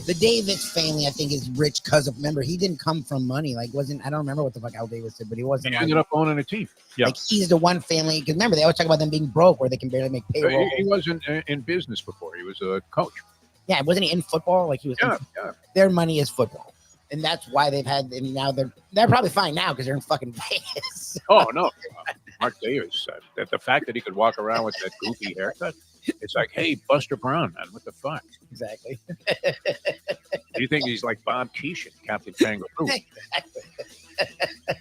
The Davis family, I think, is rich because of. Remember, he didn't come from money. Like, I don't remember what the fuck Al Davis did, but he wasn't. He ended up owning a team. Yeah. Like, he's the one family. Because remember, they always talk about them being broke, where they can barely make payroll. He wasn't in business before. He was a coach. Yeah, wasn't he in football? Like, he was. Yeah. Their money is football, and that's why they've had. And now they're probably fine now because they're in fucking Vegas. Oh no, Mark Davis. The fact that he could walk around with that goofy haircut. It's like, hey, Buster Brown, man, what the fuck? Exactly. Do you think he's like Bob Keeshan, Captain Kangaroo? Exactly.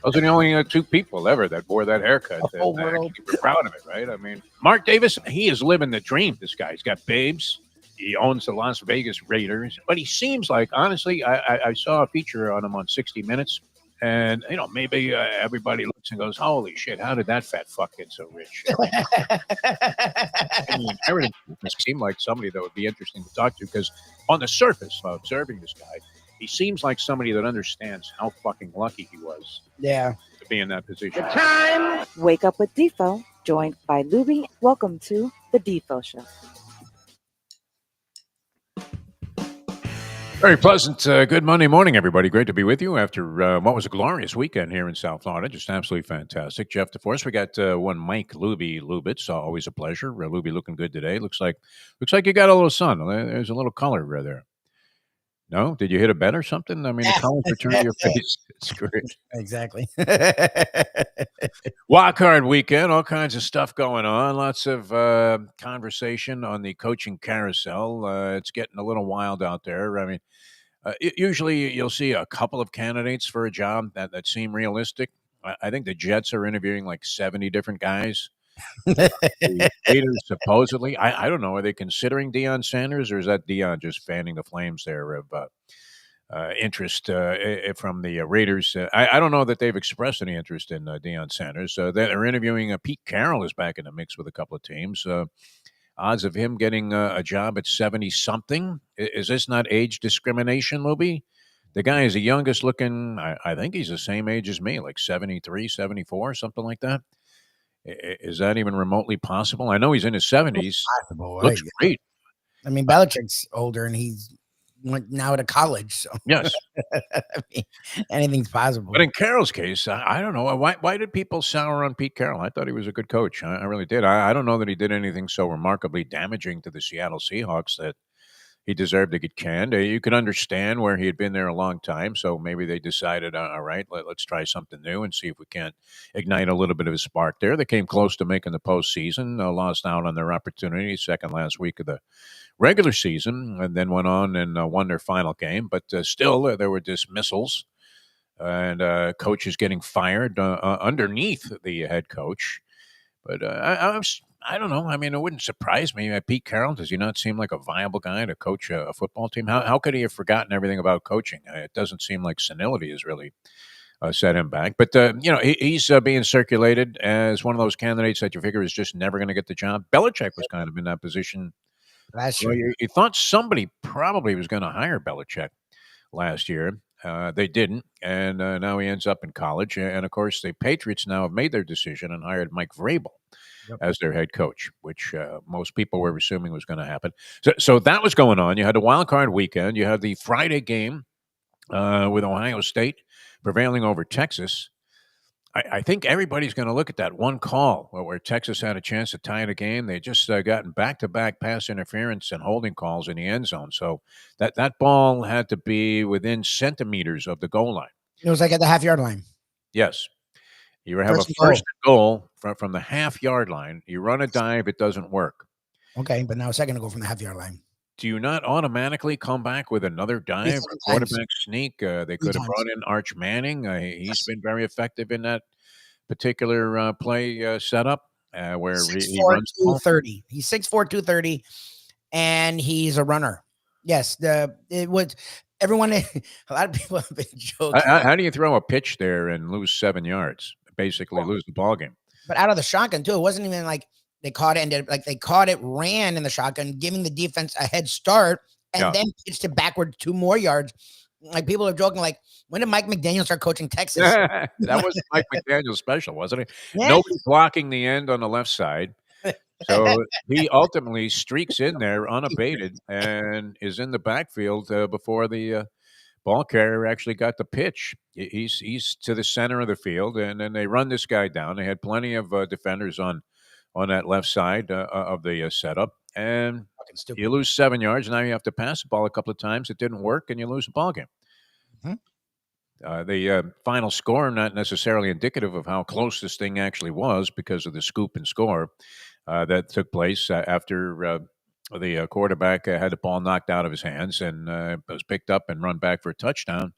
Those are the only two people ever that wore that haircut. We're proud of it, right? I mean, Mark Davis, he is living the dream, this guy. He's got babes. He owns the Las Vegas Raiders. But he seems like, honestly, I saw a feature on him on 60 Minutes. And, maybe everybody looks and goes, holy shit, how did that fat fuck get so rich? I mean, everything seemed like somebody that would be interesting to talk to because on the surface of observing this guy, he seems like somebody that understands how fucking lucky he was to be in that position. Time! Wake up with Defo, joined by Lubie. Welcome to the Defo Show. Very pleasant. Good Monday morning, everybody. Great to be with you after what was a glorious weekend here in South Florida. Just absolutely fantastic. Jeff DeForest, we got one Mike Lubitz. Always a pleasure. Lubie looking good today. Looks like you got a little sun. There's a little color there. No? Did you hit a bet or something? I mean, the colors return to your face. It's great. Exactly. Wild card weekend, all kinds of stuff going on. Lots of conversation on the coaching carousel. It's getting a little wild out there. I mean, usually you'll see a couple of candidates for a job that seem realistic. I think the Jets are interviewing like 70 different guys. The Raiders supposedly, I don't know, are they considering Deion Sanders, or is that Deion just fanning the flames there of interest from the Raiders? I don't know that they've expressed any interest in Deion Sanders. They're interviewing Pete Carroll is back in the mix with a couple of teams. Odds of him getting a job at 70-something. Is this not age discrimination, Lubie? The guy is the youngest looking. I think he's the same age as me, like 73, 74, something like that. Is that even remotely possible? I know he's in his 70s. Possible, looks great. I mean, Belichick's older, and he's went now to college. So yes, I mean, anything's possible. But in Carroll's case, I don't know. Why did people sour on Pete Carroll? I thought he was a good coach. I really did. I don't know that he did anything so remarkably damaging to the Seattle Seahawks that he deserved to get canned. You can understand where he had been there a long time, so maybe they decided, all right, let's try something new and see if we can't ignite a little bit of a spark there. They came close to making the postseason, lost out on their opportunity second last week of the regular season, and then went on and won their final game. But still, there were dismissals and coaches getting fired underneath the head coach. But I don't know. I mean, it wouldn't surprise me. Pete Carroll, does he not seem like a viable guy to coach a football team? How could he have forgotten everything about coaching? It doesn't seem like senility has really set him back. But, he's being circulated as one of those candidates that you figure is just never going to get the job. Belichick was kind of in that position last year. You thought somebody probably was going to hire Belichick last year. They didn't, and now he ends up in college. And, of course, the Patriots now have made their decision and hired Mike Vrabel as their head coach, which most people were assuming was going to happen. So that was going on. You had the wild card weekend. You had the Friday game with Ohio State prevailing over Texas. I think everybody's going to look at that one call where Texas had a chance to tie the game. They just gotten back-to-back pass interference and holding calls in the end zone. So that ball had to be within centimeters of the goal line. It was like at the half-yard line. Yes. You have a first goal from the half-yard line. You run a dive, it doesn't work. Okay, but now a second goal from the half-yard line. Do you not automatically come back with another dive, quarterback sneak? They could have brought in Arch Manning. He's been very effective in that particular play setup where he runs 230. He's 6'4", 230, and he's a runner. Yes, it was everyone. A lot of people have been joking. How do you throw a pitch there and lose 7 yards? Basically, lose the ball game. But out of the shotgun too, it wasn't even like they caught it and they caught it, ran in the shotgun, giving the defense a head start, and then pitched it backward 2 more yards. Like people are joking, like, when did Mike McDaniel start coaching Texas? That was Mike McDaniel's special, wasn't it? Yeah. Nobody blocking the end on the left side. So he ultimately streaks in there unabated and is in the backfield before the ball carrier actually got the pitch. He's to the center of the field, and then they run this guy down. They had plenty of defenders on that left side of the setup, and Fucking stupid. you lose 7 yards. Now you have to pass the ball a couple of times. It didn't work, and you lose the ball game. Mhm. The final score not necessarily indicative of how close this thing actually was because of the scoop and score that took place after the quarterback had the ball knocked out of his hands and was picked up and run back for a touchdown.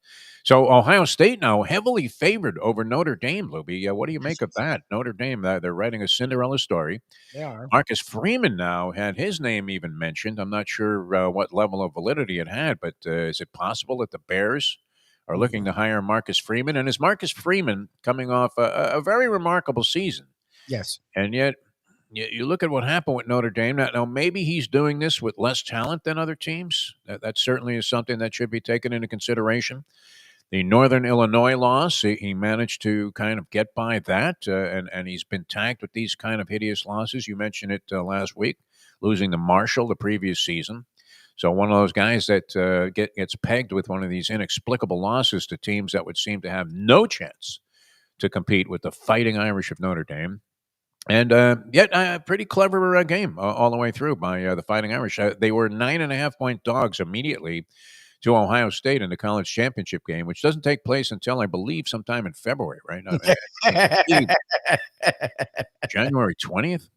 So Ohio State now heavily favored over Notre Dame, Lubie. What do you make of that? Notre Dame, they're writing a Cinderella story. They are. Marcus Freeman now had his name even mentioned. I'm not sure what level of validity it had, but is it possible that the Bears are looking to hire Marcus Freeman? And is Marcus Freeman coming off a very remarkable season? Yes. And yet, you look at what happened with Notre Dame. Now, maybe he's doing this with less talent than other teams. That certainly is something that should be taken into consideration. The Northern Illinois loss, he managed to kind of get by that, and he's been tagged with these kind of hideous losses. You mentioned it last week, losing to Marshall the previous season. So one of those guys that gets pegged with one of these inexplicable losses to teams that would seem to have no chance to compete with the Fighting Irish of Notre Dame. And yet, a pretty clever game all the way through by the Fighting Irish. They were 9.5-point dogs immediately to Ohio State in the college championship game, which doesn't take place until, I believe, sometime in February, right? I believe January 20th.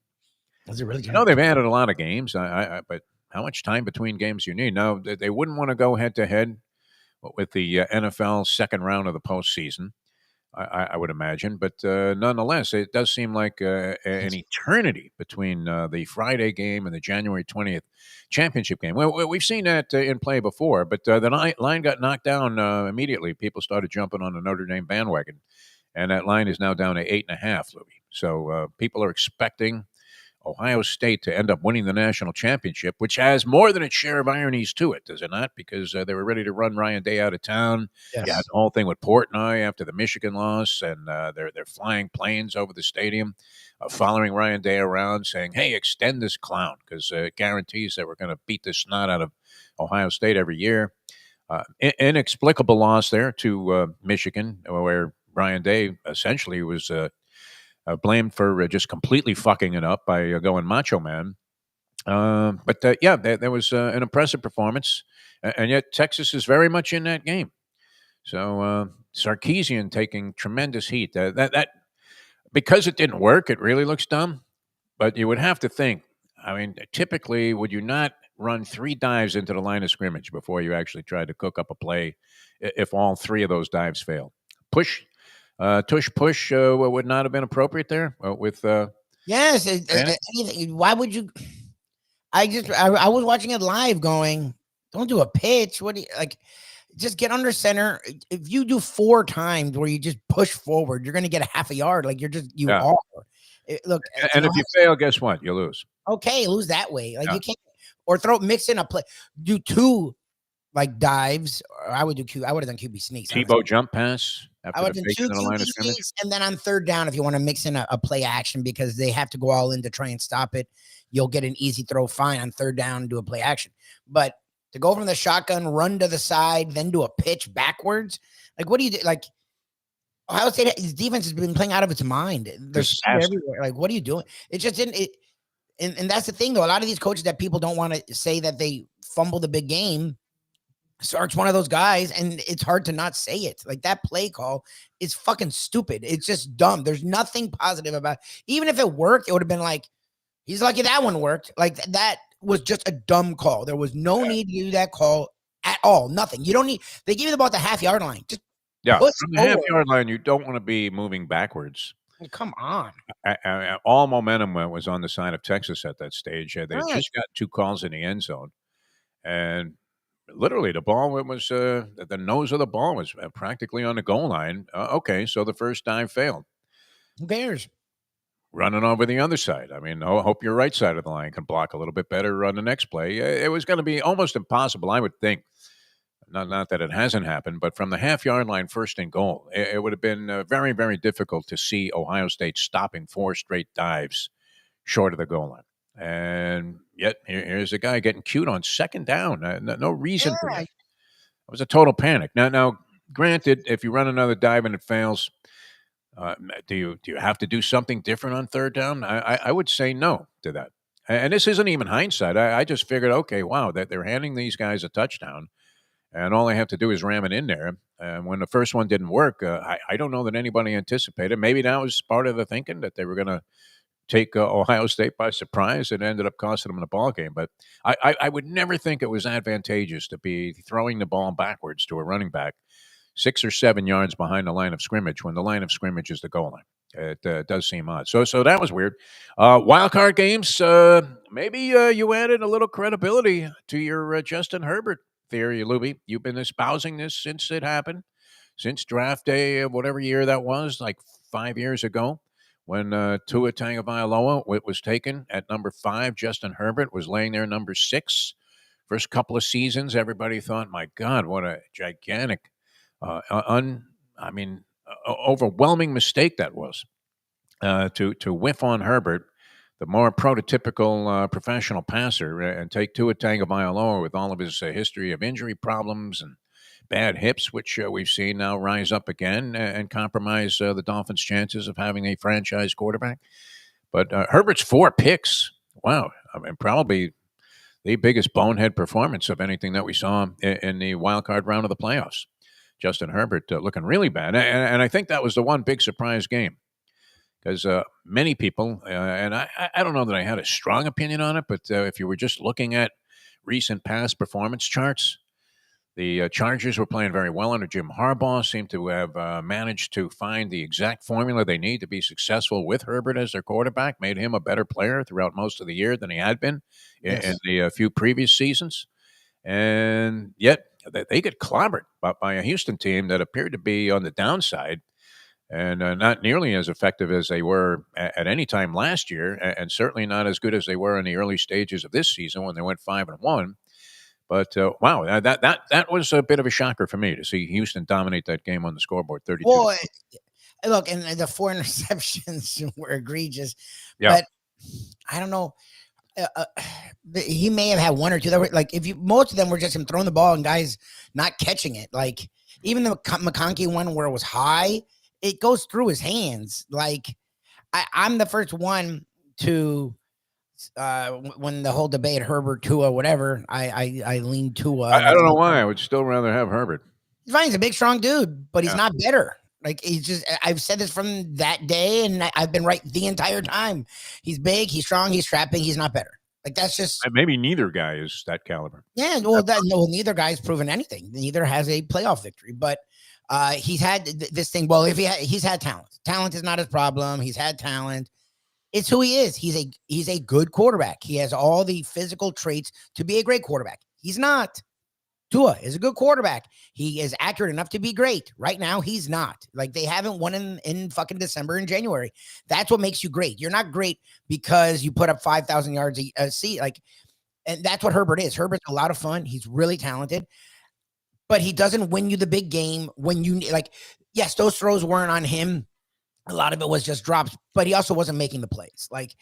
Was it really? I know they've added a lot of games, but how much time between games you need? Now, they wouldn't want to go head-to-head with the NFL second round of the postseason. I would imagine, but nonetheless, it does seem like an eternity between the Friday game and the January 20th championship game. Well, we've seen that in play before, but the line got knocked down immediately. People started jumping on the Notre Dame bandwagon, and that line is now down to 8.5, Louis. So people are expecting Ohio State to end up winning the national championship, which has more than its share of ironies to it, does it not? Because they were ready to run Ryan Day out of town. Yes. You had the whole thing with Portnoy after the Michigan loss, and they're flying planes over the stadium, following Ryan Day around, saying, "Hey, extend this clown," because it guarantees that we're going to beat the snot out of Ohio State every year. Inexplicable loss there to Michigan, where Ryan Day essentially was blamed for just completely fucking it up by going Macho Man. But yeah, there was an impressive performance, and yet Texas is very much in that game. So Sarkisian taking tremendous heat. That because it didn't work, it really looks dumb. But you would have to think. I mean, typically, would you not run 3 dives into the line of scrimmage before you actually try to cook up a play if all 3 of those dives fail? Tush push would not have been appropriate there with. Yes. Anything. Why would you? I was watching it live, going, "Don't do a pitch. What do you like? Just get under center. If you do 4 times where you just push forward, you're going to get a half a yard. Like you Yeah. are. Look, And if you fail, guess what? You lose. okay, lose that way. Like Yeah. you can't, or mix in a play. Do 2 like dives. Or I would have done QB sneaks. honestly. Tebow jump pass I after would the have fake done in 2 the line QB of scrimmage. sneaks, and then on third down, if you want to mix in a play action because they have to go all in to try and stop it, you'll get an easy throw fine on third down and do a play action. But to go from the shotgun, run to the side, then do a pitch backwards, like what do you do? Like Ohio State, his defense has been playing out of its mind. There's speed Disaster. everywhere. Like what are you doing? It just didn't. And that's the thing, though. A lot of these coaches that people don't want to say that they fumble the big game. Sark's one of those guys, and it's hard to not say it. Like that play call is fucking stupid. It's just dumb. There's nothing positive about it. Even if it worked, it would have been like, he's lucky that one worked. Like that was just a dumb call. There was no need to do that call at all. Nothing. You don't need. They give you about the half-yard line. Just push From the forward. half-yard line, you don't want to be moving backwards. Come on. All momentum was on the side of Texas at that stage. They Right. just got 2 calls in the end zone, and literally the ball was the nose of the ball was practically on the goal line. Okay, so the first dive failed. Who cares? Running over the other side. I mean, hope your right side of the line can block a little bit better on the next play. It was going to be almost impossible, I would think. Not that it hasn't happened, but from the half-yard line, first and goal, it would have been very, very difficult to see Ohio State stopping 4 straight dives short of the goal line. And yet here's a guy getting cute on second down. No reason for that. Yeah. It was a total panic. Now, granted, if you run another dive and it fails, do you have to do something different on third down? I would say no to that. And this isn't even hindsight. I just figured, okay, wow, that they're handing these guys a touchdown, and all they have to do is ram it in there. And when the first one didn't work, I don't know that anybody anticipated. Maybe that was part of the thinking that they were going to take Ohio State by surprise. It ended up costing them the ball game. But I would never think it was advantageous to be throwing the ball backwards to a running back 6 or 7 yards behind the line of scrimmage when the line of scrimmage is the goal line. It does seem odd. So that was weird. Wild card games. Maybe you added a little credibility to your Justin Herbert theory, Lubie. You've been espousing this since it happened, since draft day of whatever year that was, like 5 years ago, when Tua Tagovailoa was taken at number 5. Justin Herbert was laying there number 6. First couple of seasons, everybody thought, "My God, what a gigantic, overwhelming mistake that was to whiff on Herbert, the more prototypical professional passer, and take Tua Tagovailoa with all of his history of injury problems and bad hips, which we've seen now rise up again and compromise the Dolphins' chances of having a franchise quarterback." But Herbert's 4 picks, wow, I mean, probably the biggest bonehead performance of anything that we saw in the wild card round of the playoffs. Justin Herbert looking really bad. And I think that was the one big surprise game because many people, and I don't know that I had a strong opinion on it, but if you were just looking at recent past performance charts, the Chargers were playing very well under Jim Harbaugh, seemed to have managed to find the exact formula they need to be successful with Herbert as their quarterback, made him a better player throughout most of the year than he had been in the few previous seasons. And yet they get clobbered by a Houston team that appeared to be on the downside and not nearly as effective as they were at any time last year, and certainly not as good as they were in the early stages of this season when they went 5-1. But wow, that was a bit of a shocker for me to see Houston dominate that game on the scoreboard, 32. Well, look, and the 4 interceptions were egregious, Yeah. but I don't know. He may have had 1 or 2 that were like, most of them were just him throwing the ball and guys not catching it. Like even the McConkey one where it was high, it goes through his hands. Like I'm the first one to when the whole debate Herbert, Tua, whatever, I lean Tua. I don't know why. I would still rather have Herbert. He's fine. He's a big, strong dude, but he's not better. Like he's just, I've said this from that day, and I've been right the entire time. He's big, he's strong, he's strapping, he's not better. Like that's just maybe neither guy is that caliber. Yeah, well, neither guy's proven anything. Neither has a playoff victory, but he's had this thing. Well, if he's had talent. Talent is not his problem. He's had talent. It's who he is. He's a good quarterback. He has all the physical traits to be a great quarterback. He's not. Tua is a good quarterback. He is accurate enough to be great. Right now, he's not. Like they haven't won in fucking December and January. That's what makes you great. You're not great because you put up 5,000 yards a season. Like, and that's what Herbert is. Herbert's a lot of fun. He's really talented, but he doesn't win you the big game when you like. Yes, those throws weren't on him. A lot of it was just drops, but he also wasn't making the plays. Like,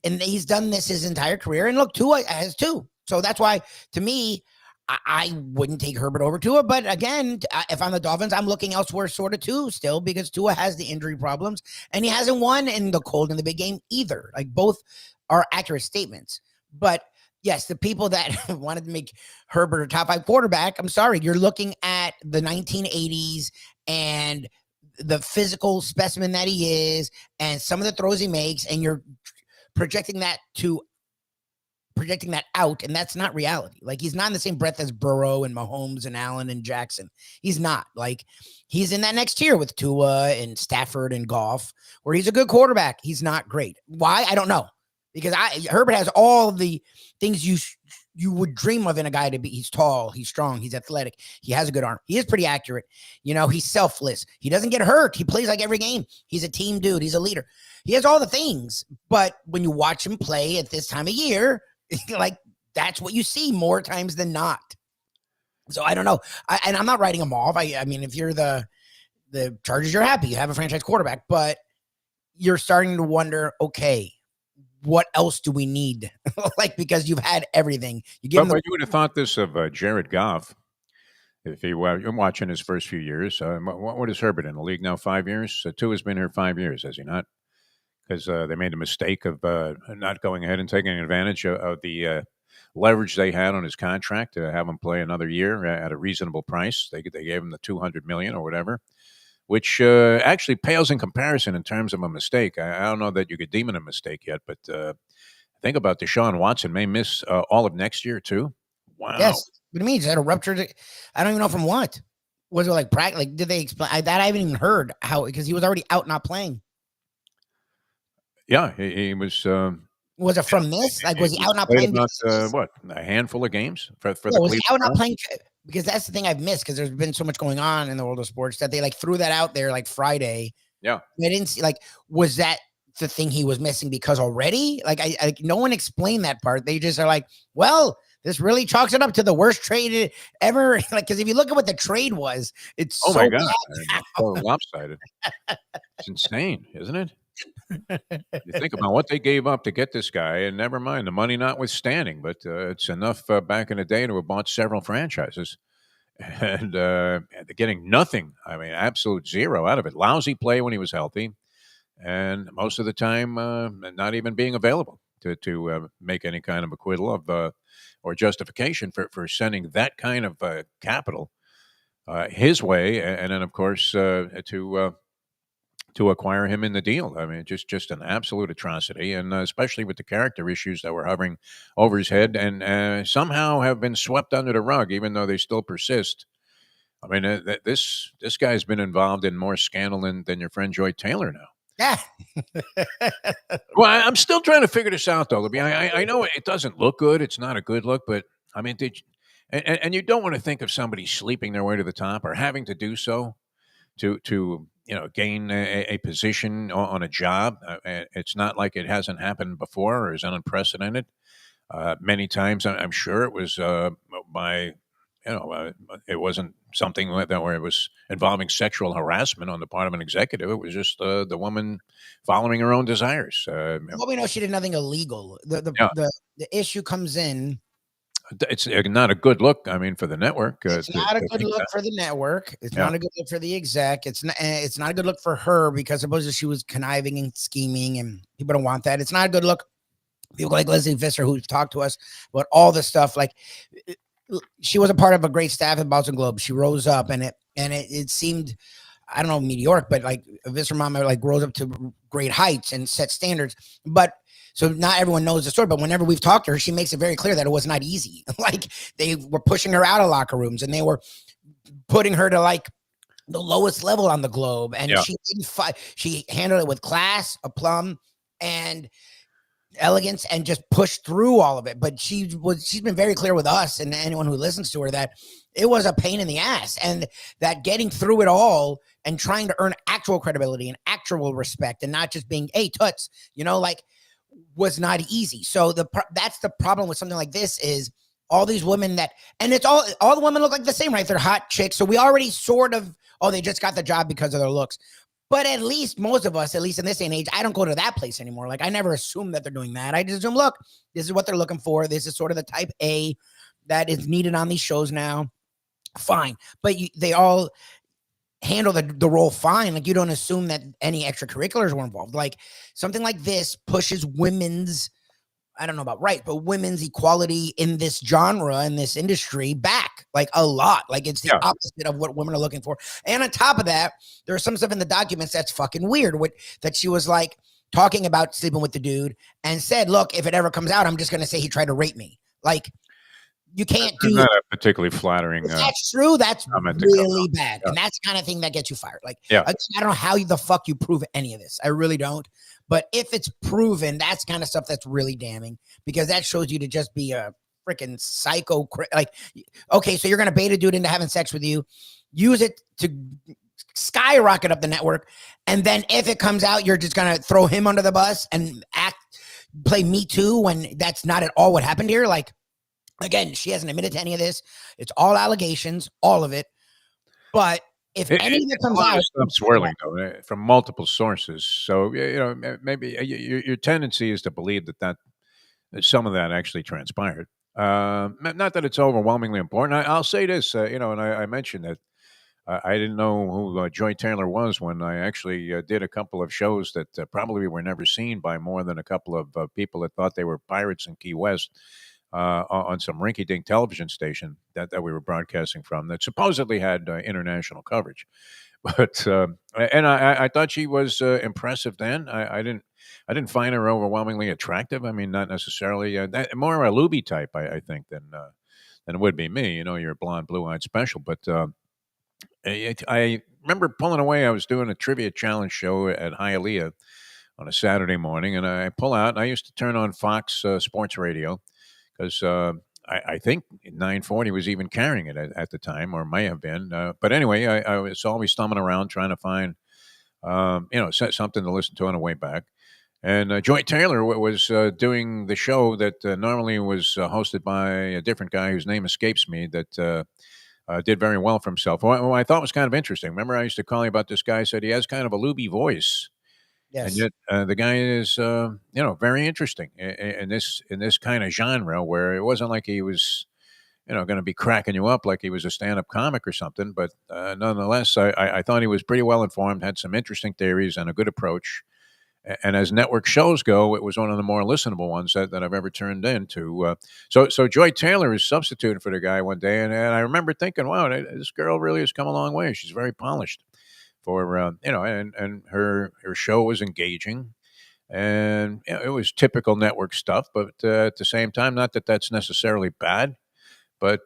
and he's done this his entire career. And look, Tua has too. So that's why, to me, I wouldn't take Herbert over Tua. But again, if I'm the Dolphins, I'm looking elsewhere sort of too still because Tua has the injury problems and he hasn't won in the cold in the big game either. Like both are accurate statements. But yes, the people that wanted to make Herbert a top 5 quarterback, I'm sorry, you're looking at the 1980s and the physical specimen that he is and some of the throws he makes, and you're projecting that out, and that's not reality. Like he's not in the same breath as Burrow and Mahomes and Allen and Jackson. He's not. Like he's in that next tier with Tua and Stafford and Goff, where he's a good quarterback. He's not great. Why? I don't know. Because Herbert has all the things you would dream of in a guy to be. He's tall, he's strong, he's athletic, he has a good arm, he is pretty accurate. You know, he's selfless. He doesn't get hurt. He plays like every game. He's a team dude. He's a leader. He has all the things. But when you watch him play at this time of year, like that's what you see more times than not. So I don't know. And I'm not writing him off. I mean, if you're the Chargers, you're happy. You have a franchise quarterback, but you're starting to wonder, okay, what else do we need? Like, because you've had everything. You give But him you would have thought this of Jared Goff if he were you're watching his first few years. What is Herbert in the league now? 5 years. Tua has been here 5 years, has he not? Because they made the mistake of not going ahead and taking advantage of the leverage they had on his contract to have him play another year at a reasonable price. They gave him the $200 million or whatever, which actually pales in comparison in terms of a mistake. I don't know that you could deem it a mistake yet, but think about Deshaun Watson may miss all of next year too. Wow. Yes. What do you mean? Is that a rupture? I don't even know from what. Was it like practice? Like, did they explain that? I haven't even heard how, because he was already out not playing. Yeah, he was. Was it from this? Like, was he out not played playing? about what, a handful of games for the Was he Cleveland out not Browns? playing? Because that's the thing I've missed, because there's been so much going on in the world of sports that they like threw that out there like Friday. Yeah. I didn't see, like, was that the thing he was missing because already? Like, I no one explained that part. They just are like, well, this really chalks it up to the worst trade ever. Like, because if you look at what the trade was, it's Oh so my God, bad. it's so lopsided. It's insane, isn't it? You think about what they gave up to get this guy, and never mind the money notwithstanding, but it's enough back in the day to have bought several franchises. And they're getting nothing. I mean, absolute zero out of it. Lousy play when he was healthy, and most of the time not even being available to make any kind of acquittal of or justification for sending that kind of capital his way, and then of course to acquire him in the deal. I mean, just an absolute atrocity, and especially with the character issues that were hovering over his head, and somehow have been swept under the rug, even though they still persist. I mean, this guy's been involved in more scandal than your friend Joy Taylor now. Yeah. Well, I'm still trying to figure this out, though, Libby. I know it doesn't look good. It's not a good look, but I mean, and you don't want to think of somebody sleeping their way to the top or having to do so to gain a position on a job. It's not like it hasn't happened before or is unprecedented. Many times, I'm sure it was by it wasn't something like that where it was involving sexual harassment on the part of an executive. It was just the woman following her own desires. Well, we know she did nothing illegal. Yeah. The issue comes in. It's not a good look. I mean, for the network, It's not a good look for the network. It's not a good look for the exec. It's not a good look for her, because supposedly she was conniving and scheming, and people don't want that. It's not a good look. People like Leslie Visser, who talked to us about all this stuff, like, she was a part of a great staff at Boston Globe. She rose up, and it seemed, I don't know, meteoric, but like Visser Mama like rose up to great heights and set standards. But so not everyone knows the story, but whenever we've talked to her, she makes it very clear that it was not easy. Like, they were pushing her out of locker rooms, and they were putting her to like the lowest level on the Globe, and she didn't fight. She handled it with class, aplomb, and elegance, and just pushed through all of it. But she's been very clear with us and anyone who listens to her that it was a pain in the ass, and that getting through it all and trying to earn actual credibility and actual respect, and not just being toots, like, was not easy. So that's the problem with something like this, is all these women and it's all the women look like the same, right? They're hot chicks. So we already sort of, they just got the job because of their looks. But at least most of us, at least in this day and age, I don't go to that place anymore. Like, I never assume that they're doing that. I just assume, look, this is what they're looking for. This is sort of the type A that is needed on these shows now. Fine. But they all handle the role fine. Like, you don't assume that any extracurriculars were involved. Like, something like this pushes women's, I don't know about right, but women's equality in this genre, in this industry, back like a lot. Like, it's the opposite of what women are looking for. And on top of that, there's some stuff in the documents that's fucking weird, that she was like talking about sleeping with the dude and said, look, if it ever comes out, I'm just going to say he tried to rape me. Like, you can't do not a particularly flattering. If that's true, that's really bad. And that's the kind of thing that gets you fired. Like, I don't know how the fuck you prove any of this. I really don't. But if it's proven, that's kind of stuff that's really damning, because that shows you to just be a freaking psycho. Like, okay, so you're going to bait a dude into having sex with you, use it to skyrocket up the network, and then if it comes out, you're just going to throw him under the bus and play Me Too, when that's not at all what happened here. Like, again, she hasn't admitted to any of this. It's all allegations, all of it. But if any of it It's a comes lot out, of stuff swirling though, from multiple sources. So maybe your tendency is to believe that some of that actually transpired. Not that it's overwhelmingly important. I'll say this, and I mentioned that I didn't know who Joy Taylor was when I actually did a couple of shows that probably were never seen by more than a couple of people that thought they were pirates in Key West on some rinky-dink television station that we were broadcasting from that supposedly had international coverage. But and I thought she was impressive then. I didn't find her overwhelmingly attractive. I mean, not necessarily more a Lubie type, I think, than it would be me. You're a blonde, blue-eyed special, but. I remember pulling away. I was doing a trivia challenge show at Hialeah on a Saturday morning, and I pull out. And I used to turn on Fox Sports Radio because I think 940 was even carrying it at the time, or may have been. But anyway, I was always stumbling around trying to find something to listen to on the way back. And Joy Taylor was doing the show that normally was hosted by a different guy whose name escapes me. That did very well for himself. What I thought was kind of interesting. Remember, I used to call you about this guy. Said he has kind of a Lubie voice, and yes. yet the guy is, very interesting in this kind of genre where it wasn't like he was, going to be cracking you up like he was a stand-up comic or something. But nonetheless, I thought he was pretty well informed, had some interesting theories, and a good approach. And as network shows go, it was one of the more listenable ones that I've ever turned into. So Joy Taylor is substituting for the guy one day, and I remember thinking, "Wow, this girl really has come a long way. She's very polished for and her show was engaging, and it was typical network stuff. But at the same time, not that that's necessarily bad, but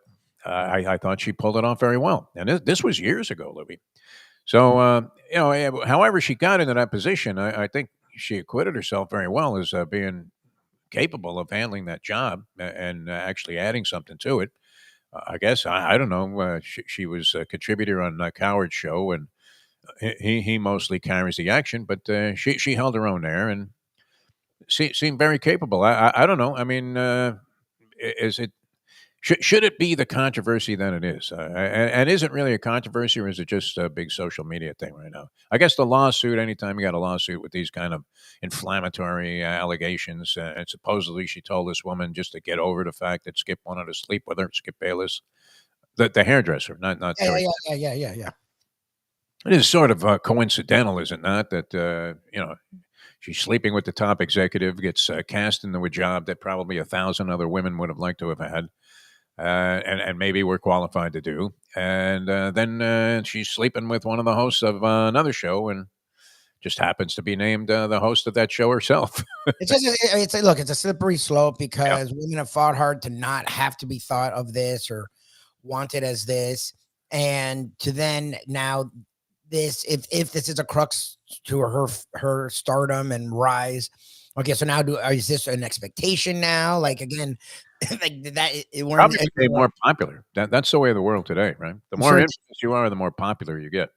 I thought she pulled it off very well. And this was years ago, Libby. So however she got into that position, I think she acquitted herself very well as being capable of handling that job and actually adding something to it. I guess I don't know. She was a contributor on Coward's show, and he mostly carries the action, but she held her own there and seemed very capable. I don't know. I mean, is it should it be the controversy that it is? And is it really a controversy, or is it just a big social media thing right now? I guess the lawsuit, anytime you got a lawsuit with these kind of inflammatory allegations, and supposedly she told this woman just to get over the fact that Skip wanted to sleep with her, Skip Bayless, the hairdresser, not Yeah, Joyce. yeah. It is sort of coincidental, is it not, that, she's sleeping with the top executive, gets cast into a job that probably 1,000 other women would have liked to have had. And maybe we're qualified to do. And then she's sleeping with one of the hosts of another show, and just happens to be named the host of that show herself. It's a slippery slope Yeah. because women have fought hard to not have to be thought of this or wanted as this, and to then now this, if this is a crux to her stardom and rise. Okay, so now is this an expectation now? Like again, like that we're Probably became more popular. That's the way of the world today, right? The more So- infamous you are, the more popular you get.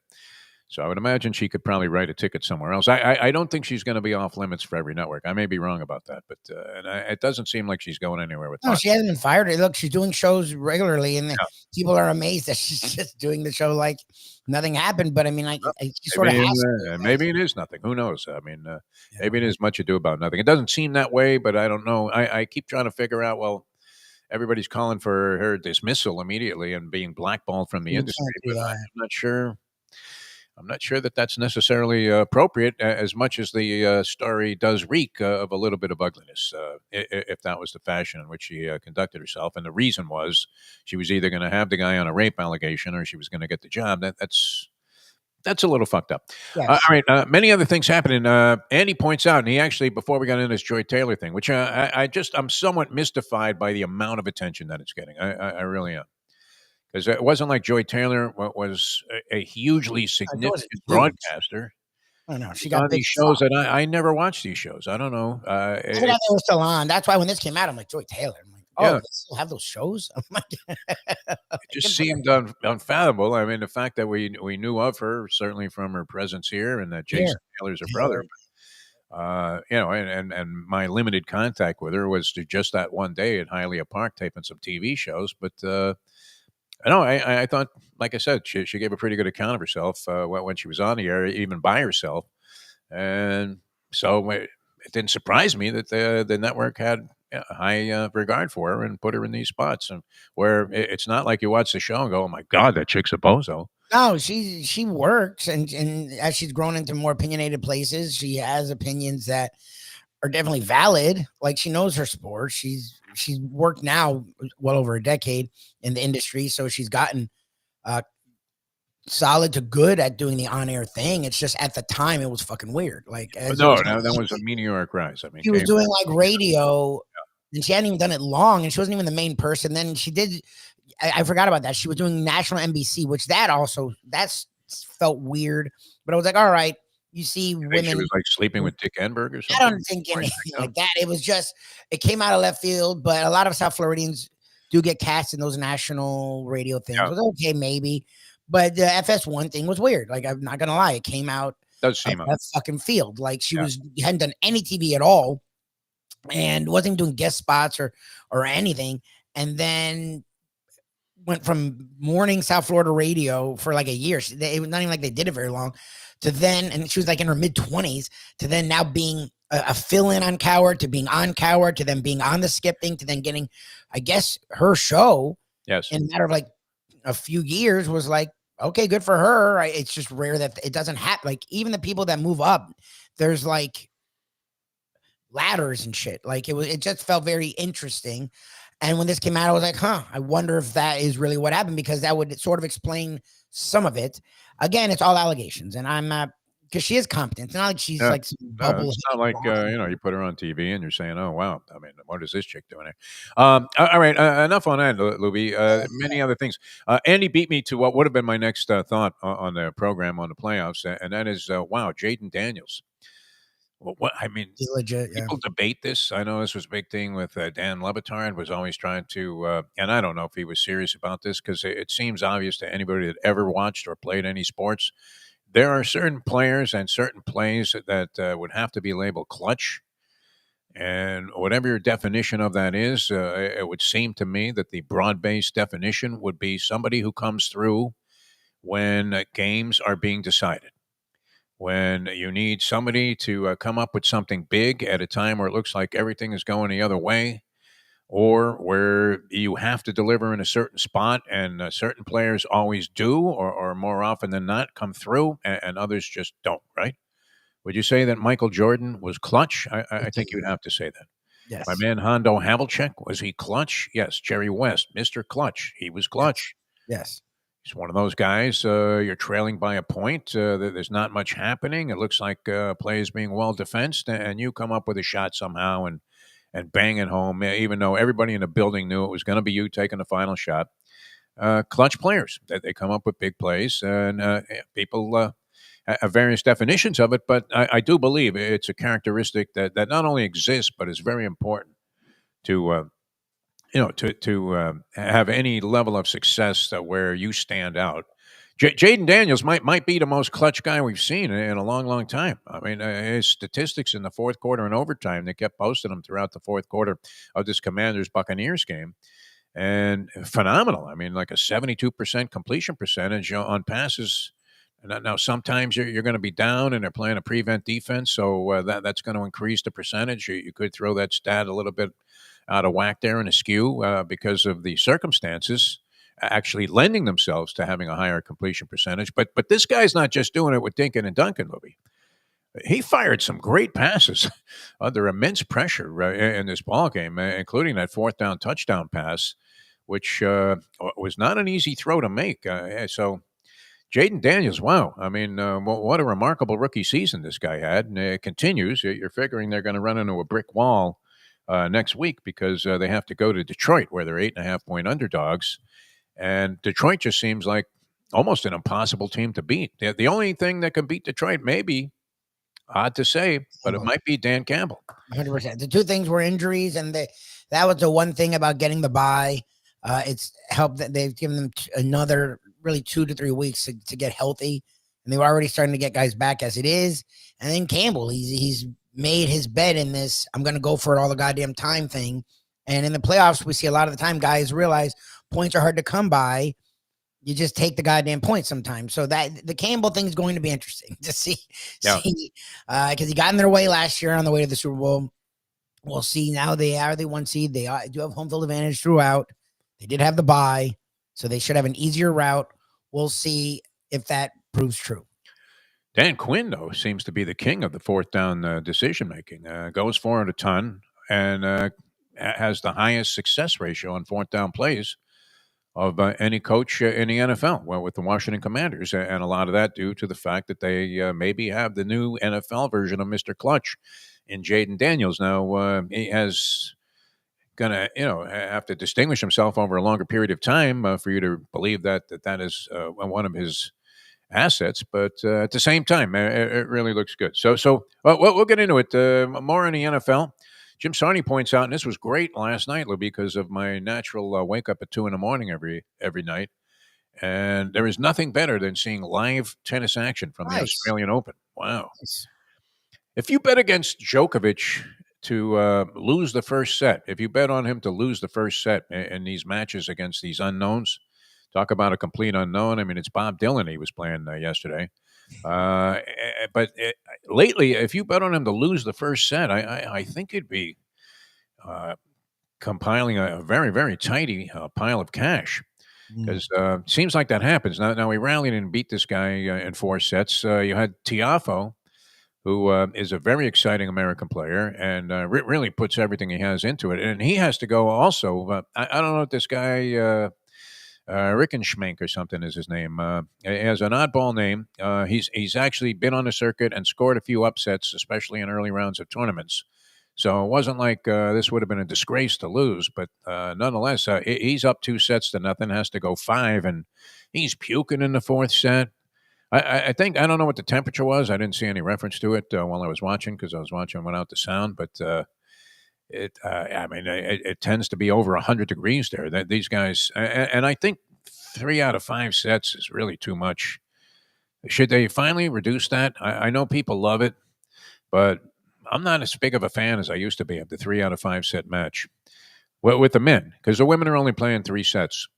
So I would imagine she could probably write a ticket somewhere else. I don't think she's going to be off limits for every network. I may be wrong about that, but it doesn't seem like she's going anywhere with No, Fox. she hasn't been fired. Look, she's doing shows regularly, and Yeah. people are amazed that she's just doing the show like nothing happened. But I mean, like she sort of Maybe, has to. maybe it is nothing. Who knows? I mean, maybe it is much ado about nothing. It doesn't seem that way, but I don't know. I keep trying to figure out. Well, everybody's calling for her dismissal immediately and being blackballed from the You industry, can't do but that. I'm not sure. I'm not sure that that's necessarily appropriate, as much as the story does reek of a little bit of ugliness, if that was the fashion in which she conducted herself. And the reason was she was either going to have the guy on a rape allegation or she was going to get the job. That's a little fucked up. Yes. All right. Many other things happening. Andy points out, and he actually, before we got into this Joy Taylor thing, which I'm somewhat mystified by the amount of attention that it's getting. I really am. Because it wasn't like Joy Taylor was a hugely significant broadcaster. I know she She's got on big these shows stuff. that I never watched these shows. I don't know. I forgot they were still on. That's why when this came out, I'm like Joy Taylor. I'm like, oh, Yeah. they still have those shows. I'm like, It just seemed unfathomable. I mean, the fact that we knew of her certainly from her presence here, and that Jason Taylor's her brother. And my limited contact with her was to just that one day at Hialeah Park taping some TV shows. But No, I thought, like I said, she gave a pretty good account of herself when she was on the air, even by herself, and so it didn't surprise me that the network had a high regard for her and put her in these spots, and where it's not like you watch the show and go, "Oh my God, that chick's a bozo." No, she works, and as she's grown into more opinionated places, she has opinions that are definitely valid. Like, she knows her sport. She's worked now well over a decade in the industry, so she's gotten uh solid to good at doing the on-air thing. It's just at the time it was fucking weird. Like, But as it no, was that was a meteoric rise. I mean, she was came doing like radio, and she hadn't even done it long, and she wasn't even the main person. Then she did. I forgot about that. She was doing national NBC, which that's felt weird. But I was like, all right, you see I think she women. was like sleeping with Dick Enberg or I something. don't think anything like that. It was just it came out of left field. But a lot of South Floridians do get cast in those national radio things. Yeah, It was okay, maybe. But the FS1 thing was weird. Like, I'm not gonna lie, it came out does of seem that fucking field. Like, yeah. hadn't done any TV at all, and wasn't doing guest spots or anything. And then went from morning South Florida radio for like a year. It was not even like they did it very long. To then, and she was like in her mid-20s, to then now being a fill-in on Coward, to being on Coward, to then being on the Skip thing, to then getting, I guess, her show. Yes. In a matter of like a few years was like, okay, good for her. It's just rare that it doesn't happen. Like, even the people that move up, there's like ladders and shit. Like, it just felt very interesting. And when this came out, I was like, huh, I wonder if that is really what happened, because that would sort of explain some of it. Again, it's all allegations, and I'm not, because she is competent. It's not like she's Yeah. like some No, bubble. it's not like you put her on TV and you're saying, "Oh wow, I mean, what is this chick doing here?" All right, enough on that, Lubie. Many other things. Andy beat me to what would have been my next thought on the program on the playoffs, and that is, wow, Jaden Daniels. What I mean, She's legit, yeah. people debate this. I know this was a big thing with Dan Levitard, was always trying to, and I don't know if he was serious about this, because it seems obvious to anybody that ever watched or played any sports. There are certain players and certain plays that would have to be labeled clutch. And whatever your definition of that is, it would seem to me that the broad based definition would be somebody who comes through when games are being decided. When you need somebody to come up with something big at a time where it looks like everything is going the other way, or where you have to deliver in a certain spot, and certain players always do, or more often than not come through, and others just don't, right? Would you say that Michael Jordan was clutch? I think you'd have to say that. Yes. My man Hondo Havlicek, was he clutch? Yes. Jerry West, Mr. Clutch, he was clutch. Yes. He's one of those guys. You're trailing by a point. There's not much happening. It looks like play is being well defensed, and you come up with a shot somehow and bang it home, even though everybody in the building knew it was going to be you taking the final shot. Clutch players, they come up with big plays, and people have various definitions of it, but I do believe it's a characteristic that not only exists, but is very important to have any level of success that where you stand out. Jaden Daniels might be the most clutch guy we've seen in a long, long time. I mean, his statistics in the fourth quarter and overtime, they kept posting them throughout the fourth quarter of this Commanders Buccaneers game, and phenomenal. I mean, like a 72% completion percentage on passes. Now, sometimes you're going to be down, and they're playing a prevent defense, so that's going to increase the percentage. You could throw that stat a little bit out of whack there and askew because of the circumstances actually lending themselves to having a higher completion percentage. But this guy's not just doing it with Dinkin and Duncan, Louie. He fired some great passes under immense pressure in this ball game, including that fourth down touchdown pass, which was not an easy throw to make. So Jaden Daniels, wow. I mean, what a remarkable rookie season this guy had. And it continues. You're figuring they're going to run into a brick wall next week, because they have to go to Detroit, where they're 8.5-point underdogs. And Detroit just seems like almost an impossible team to beat. The only thing that can beat Detroit, maybe, odd to say, but it might be Dan Campbell. 100%. The two things were injuries, and that was the one thing about getting the bye. It's helped that they've given them another really 2 to 3 weeks to get healthy, and they were already starting to get guys back as it is. And then Campbell, he's made his bet in this I'm going to go for it all the goddamn time thing. And in the playoffs, we see a lot of the time guys realize points are hard to come by, you just take the goddamn point sometimes. So that the Campbell thing is going to be interesting to see, because he got in their way last year on the way to the Super Bowl. We'll see. Now they are the 1 seed. They do have home field advantage throughout. They did have the bye, so they should have an easier route. We'll see if that proves true. Dan Quinn, though, seems to be the king of the fourth down decision making. Goes for it a ton and has the highest success ratio on fourth down plays of any coach in the NFL. Well, with the Washington Commanders, and a lot of that due to the fact that they maybe have the new NFL version of Mr. Clutch in Jaden Daniels. Now he has gonna have to distinguish himself over a longer period of time for you to believe that is one of his assets, but at the same time, it really looks good. So we'll get into it more in the NFL. Jim Sarney points out, and this was great last night, Lou, because of my natural wake up at 2 a.m. every night, and there is nothing better than seeing live tennis action from the Australian Open. Wow! Nice. If you bet against Djokovic to lose the first set, if you bet on him to lose the first set in these matches against these unknowns. Talk about a complete unknown. I mean, it's Bob Dylan he was playing yesterday. But lately, if you bet on him to lose the first set, I think it'd be compiling a very, very tidy pile of cash. Because it seems like that happens. Now, he rallied and beat this guy in 4 sets. You had Tiafoe, who is a very exciting American player and really puts everything he has into it. And he has to go also. I don't know if this guy... Rickenschmank or something is his name. He has an oddball name. He's actually been on the circuit and scored a few upsets, especially in early rounds of tournaments. So it wasn't like this would have been a disgrace to lose, but nonetheless, he's up 2 sets to nothing, has to go 5, and he's puking in the 4th set. I think, I don't know what the temperature was. I didn't see any reference to it while I was watching because I was watching without the sound, but it tends to be over 100 degrees there. That these guys, and I think 3 out of 5 sets is really too much. Should they finally reduce that? I know people love it, but I'm not as big of a fan as I used to be of the 3 out of 5 set match. Well, with the men, because the women are only playing 3 sets.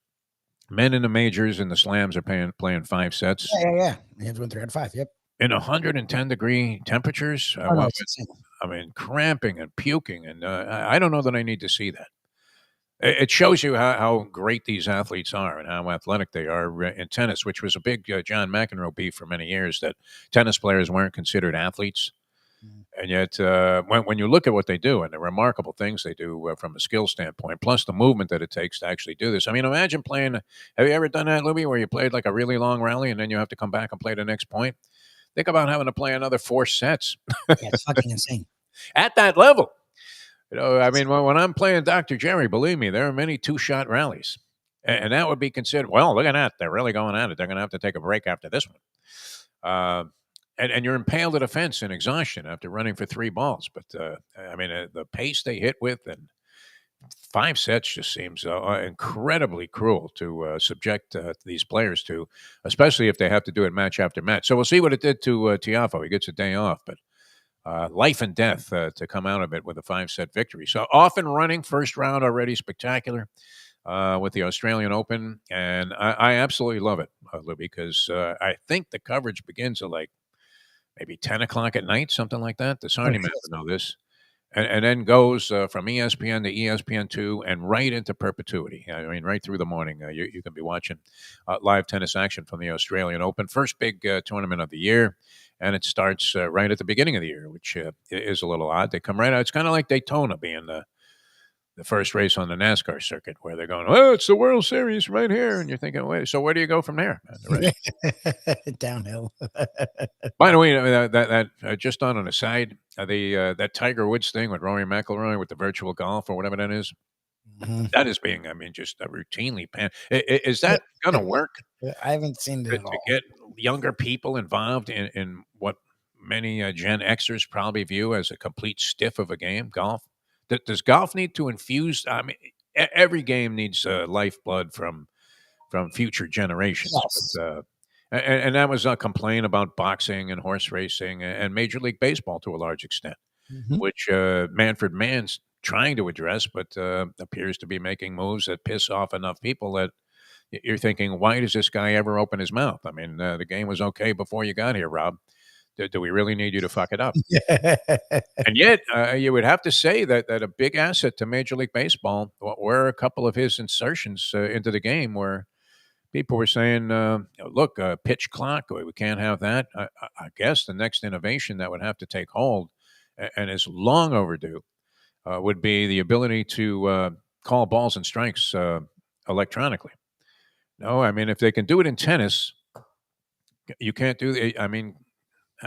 Men in the majors and the slams are playing 5 sets. Yeah. Hands went 3 out of 5. Yep. In 110-degree temperatures. I mean, cramping and puking, and I don't know that I need to see that. It shows you how great these athletes are and how athletic they are in tennis, which was a big John McEnroe beef for many years, that tennis players weren't considered athletes. And yet, when you look at what they do and the remarkable things they do from a skill standpoint, plus the movement that it takes to actually do this. I mean, imagine playing. Have you ever done that, Lubie, where you played like a really long rally and then you have to come back and play the next point? Think about having to play another 4 sets. Yeah, it's fucking insane. At that level. I mean, when I'm playing Dr. Jerry, believe me, there are many 2-shot rallies. And that would be considered, well, look at that. They're really going at it. They're going to have to take a break after this one. And you're impaled at a fence in exhaustion after running for 3 balls. But, the pace they hit with and 5 sets just seems incredibly cruel to subject these players to, especially if they have to do it match after match. So we'll see what it did to Tiafoe. He gets a day off, but life and death to come out of it with a 5-set victory. So off and running, first round already spectacular with the Australian Open. And I absolutely love it, Lou, because I think the coverage begins at like maybe 10 o'clock at night, something like that. The Sarney man would know this. And then goes from ESPN to ESPN2 and right into perpetuity. I mean, right through the morning. You can be watching live tennis action from the Australian Open. First big tournament of the year. And it starts right at the beginning of the year, which is a little odd. They come right out. It's kind of like Daytona being the first race on the NASCAR circuit, where they're going, oh, it's the World Series right here. And you're thinking, wait, so where do you go from there? Downhill. By the way, that just on an aside, that Tiger Woods thing with Rory McIlroy with the virtual golf or whatever that is, that is being, just routinely panned. Is that going to work? I haven't seen it at all. To get younger people involved in what many Gen Xers probably view as a complete stiff of a game, golf. Does golf need to infuse? I mean, every game needs lifeblood from future generations. Yes. But, and that was a complaint about boxing and horse racing and Major League Baseball to a large extent, which Manfred Mann's trying to address, but appears to be making moves that piss off enough people that you're thinking, why does this guy ever open his mouth? I mean, the game was okay before you got here, Rob. Do we really need you to fuck it up? And yet, you would have to say that a big asset to Major League Baseball were a couple of his insertions into the game where people were saying, look, pitch clock, we can't have that. I guess the next innovation that would have to take hold and is long overdue would be the ability to call balls and strikes electronically. No, I mean, if they can do it in tennis, you can't do it. I mean,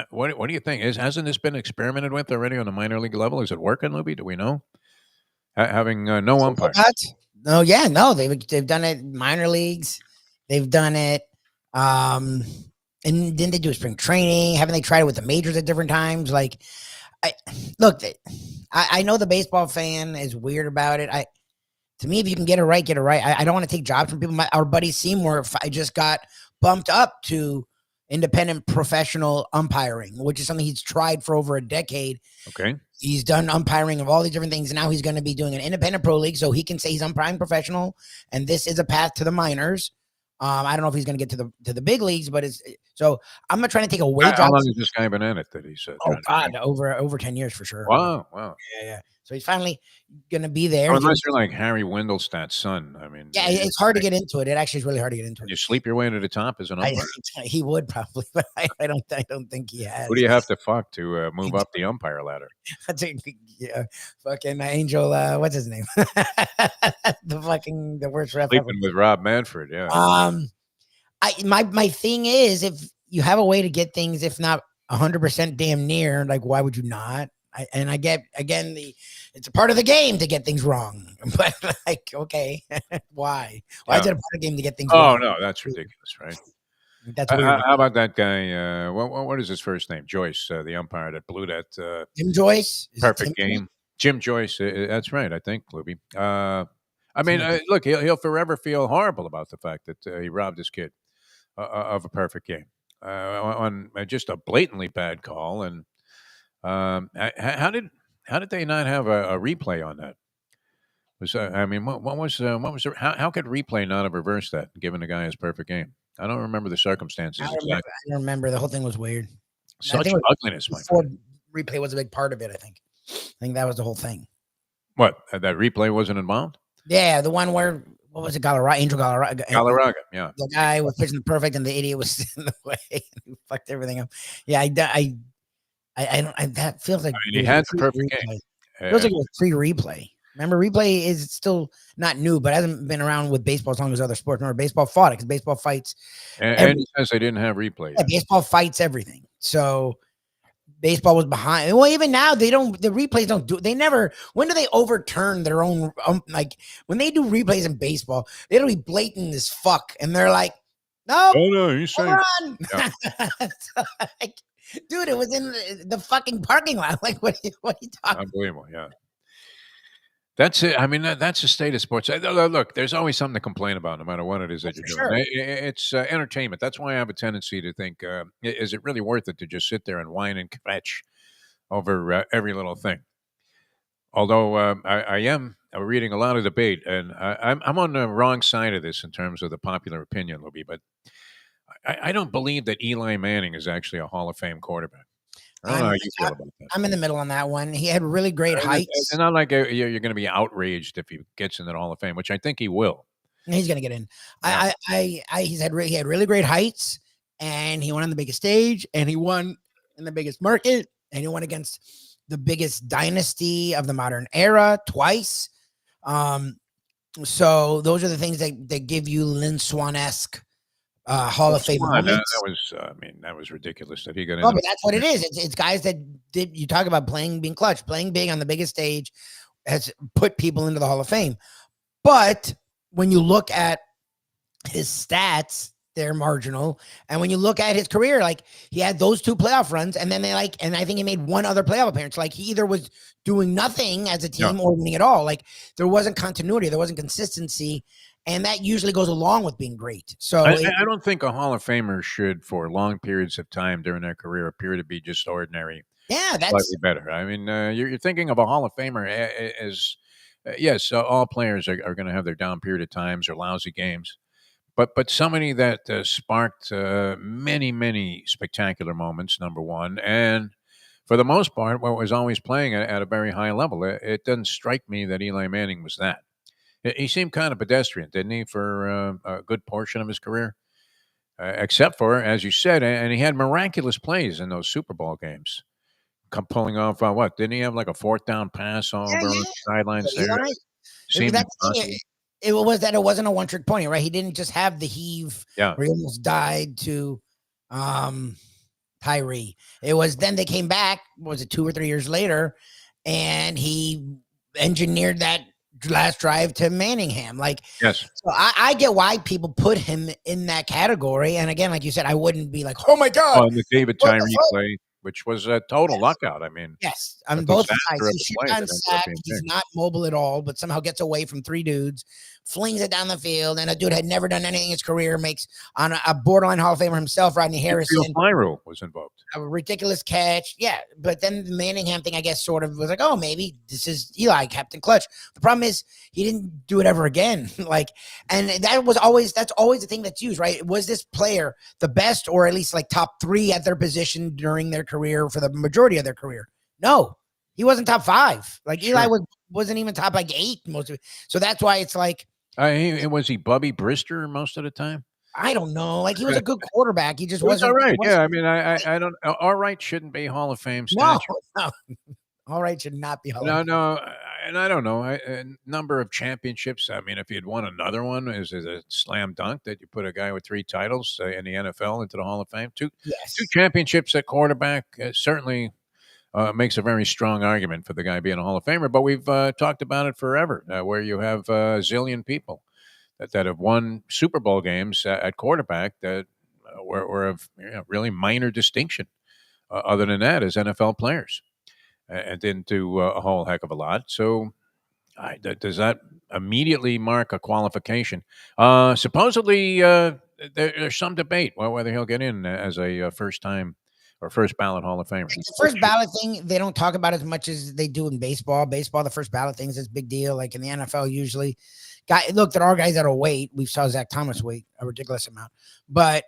what do you think? Hasn't this been experimented with already on a minor league level? Is it working, Lubie? Do we know? Having no umpire. No, yeah, no. They've done it in minor leagues. They've done it. And didn't they do spring training? Haven't they tried it with the majors at different times? Like, I know the baseball fan is weird about it. To me, if you can get it right, get it right. I don't want to take jobs from people. Our buddy Seymour, I just got bumped up to independent professional umpiring, which is something he's tried for over a decade. Okay. He's done umpiring of all these different things. And now he's going to be doing an independent pro league. So he can say he's umpiring professional. And this is a path to the minors. I don't know if he's going to get to the big leagues, but so I'm not trying to take away jobs. How long has this guy been in it that he's oh God, over 10 years for sure. Wow. Yeah. So he's finally going to be there. Unless you're like Harry Wendelstadt's son. I mean, yeah, it's hard to get into it. It actually is really hard to get into it. You sleep your way to the top as an umpire? He would probably, but I don't think he has. Who do you have to fuck to move up the umpire ladder? Yeah, fucking Angel. What's his name? the worst ref. Sleeping with Rob Manfred. Yeah. My thing is, if you have a way to get things, if not 100% damn near, like why would you not? I get, again, it's a part of the game to get things wrong, but like, okay, why? Why is it a part of the game to get things wrong? Oh no, that's ridiculous, right? That's weird. How about that guy? What is his first name? Joyce, the umpire that blew that Jim Joyce, perfect game. Jim Joyce, that's right. I think, Lubie. I mean, look, he'll forever feel horrible about the fact that he robbed his kid of a perfect game on just a blatantly bad call. And how did they not have a replay on that? I mean, what was how could replay not have reversed that, given the guy his perfect game? I don't remember the circumstances. I don't remember. The whole thing was weird. Such ugliness, my friend. Replay was a big part of it. I think that was the whole thing. What, that replay wasn't involved? Yeah, the one where, what was it, Angel Galarraga, yeah. The guy was pitching the perfect, and the idiot was in the way. He fucked everything up. Yeah, I that feels like, I mean, he had the perfect game. It feels like it was free replay. Remember, replay is still not new, but hasn't been around with baseball as long as other sports. Remember, baseball fought it because baseball fights. And he says they didn't have replay. Yeah, baseball fights everything. So baseball was behind. Well, even now the replays don't do. They never. When do they overturn their own? Like when they do replays in baseball, it'll be blatant as fuck, and they're like, "No, you saying?" Yeah. Like, dude, it was in the fucking parking lot. Like, what are you talking? Unbelievable, yeah. That's it. I mean, that's the state of sports. Look, there's always something to complain about, no matter what it is that you're doing. It's entertainment. That's why I have a tendency to think, is it really worth it to just sit there and whine and kvetch over every little thing? Although I am reading a lot of debate, and I'm on the wrong side of this in terms of the popular opinion, Lubie, but I don't believe that Eli Manning is actually a Hall of Fame quarterback. I don't know how you feel about that. I'm in the middle on that one. He had really great heights. It's not like you're going to be outraged if he gets in the Hall of Fame, which I think he will. He's going to get in. Yeah. He had really great heights, and he won on the biggest stage, and he won in the biggest market, and he won against the biggest dynasty of the modern era twice. So those are the things that give you Lynn Swan-esque Hall of Fame. That was ridiculous that he got in. But that's what it is. It's guys that did. You talk about being clutch, playing big on the biggest stage, has put people into the Hall of Fame. But when you look at his stats, they're marginal. And when you look at his career, like he had those 2 playoff runs, and then and I think he made 1 other playoff appearance. Like he either was doing nothing as a team or winning at all. Like there wasn't continuity, there wasn't consistency. And that usually goes along with being great. So I don't think a Hall of Famer should, for long periods of time during their career, appear to be just ordinary. Yeah, that's slightly better. I mean, you're thinking of a Hall of Famer as yes, all players are going to have their down period of times or lousy games, but somebody that sparked many spectacular moments. Number one, and for the most part, was always playing at a very high level. It doesn't strike me that Eli Manning was that. He seemed kind of pedestrian, didn't he, for a good portion of his career? Except for, as you said, and he had miraculous plays in those Super Bowl games. Pulling off what? Didn't he have like a fourth down pass all Yeah, over yeah. the sidelines there? Eli, Seemed that's the impossible. thing. It was that it wasn't a one-trick pony, right? He didn't just have the heave Yeah. where he almost died to Tyree. It was then they came back, was it 2 or 3 years later, and he engineered that last drive to Manningham. Like, Yes. so I get why people put him in that category. And again, like you said, I wouldn't be like, oh my God. Oh, and the David what the Tyree fuck? play, which was a total luckout. I mean, Yes, a on both sides. disaster of He's a shit play on that ended up sack. being He's big. not mobile at all, but somehow gets away from 3 dudes, flings it down the field, and a dude had never done anything in his career, makes on a borderline Hall of Famer himself, Rodney Harrison. The fly rule was invoked. A ridiculous catch. Yeah, but then the Manningham thing, I guess, sort of was like, oh, maybe this is Eli, Captain Clutch. The problem is he didn't do it ever again. And that's always the thing that's used, right? Was this player the best or at least like top 3 at their position during their career for the majority of their career? No, he wasn't top 5. Like Sure. Eli wasn't even top like 8 most of it. So that's why it's like, Was he Bubby Brister most of the time? I don't know. Like he was a good quarterback. He just It was wasn't. all right. Yeah, I mean, I don't. All right, shouldn't be Hall of Fame No, stature. no. All right, should not be Hall of Fame. No, and I don't know. A number of championships. I mean, if you'd won another one, is it a slam dunk that you put a guy with 3 titles in the NFL into the Hall of Fame? Two championships at quarterback certainly makes a very strong argument for the guy being a Hall of Famer. But we've talked about it forever, where you have a zillion people that have won Super Bowl games at quarterback that were of really minor distinction. Other than that, as NFL players, and didn't do a whole heck of a lot. So, does that immediately mark a qualification? Supposedly, there's some debate whether he'll get in as a first time or first ballot Hall of Famer. The first ballot thing they don't talk about as much as they do in baseball. Baseball, the first ballot thing is a big deal. Like in the NFL, usually, look, there are guys that'll wait. We saw Zach Thomas wait a ridiculous amount, but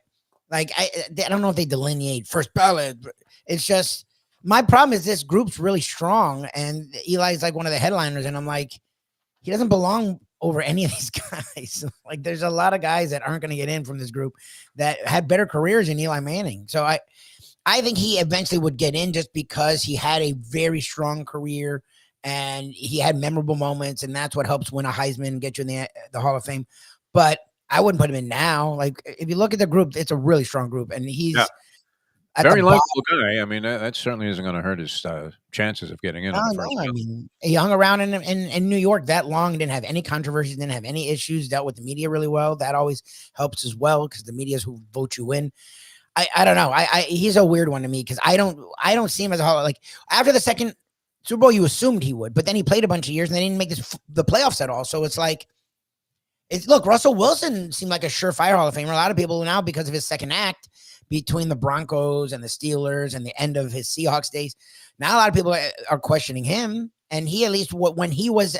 like I don't know if they delineate first ballot. It's just my problem is this group's really strong, and Eli's like one of the headliners, and I'm like, he doesn't belong over any of these guys. Like, there's a lot of guys that aren't going to get in from this group that had better careers than Eli Manning. So I think he eventually would get in just because he had a very strong career and he had memorable moments, and that's what helps win a Heisman and get you in the Hall of Fame. But I wouldn't put him in now. Like, if you look at the group, it's a really strong group, and he's very likable guy. I mean, that certainly isn't going to hurt his chances of getting in. I mean, he hung around in New York that long, didn't have any controversies, didn't have any issues, dealt with the media really well. That always helps as well because the media is who vote you in. I don't know. He's a weird one to me because I don't see him as a Hall. Like, after the second Super Bowl, you assumed he would, but then he played a bunch of years and they didn't make the playoffs at all. So it's like, look, Russell Wilson seemed like a surefire Hall of Famer. A lot of people now, because of his second act between the Broncos and the Steelers and the end of his Seahawks days, now a lot of people are questioning him. And he, at least when he was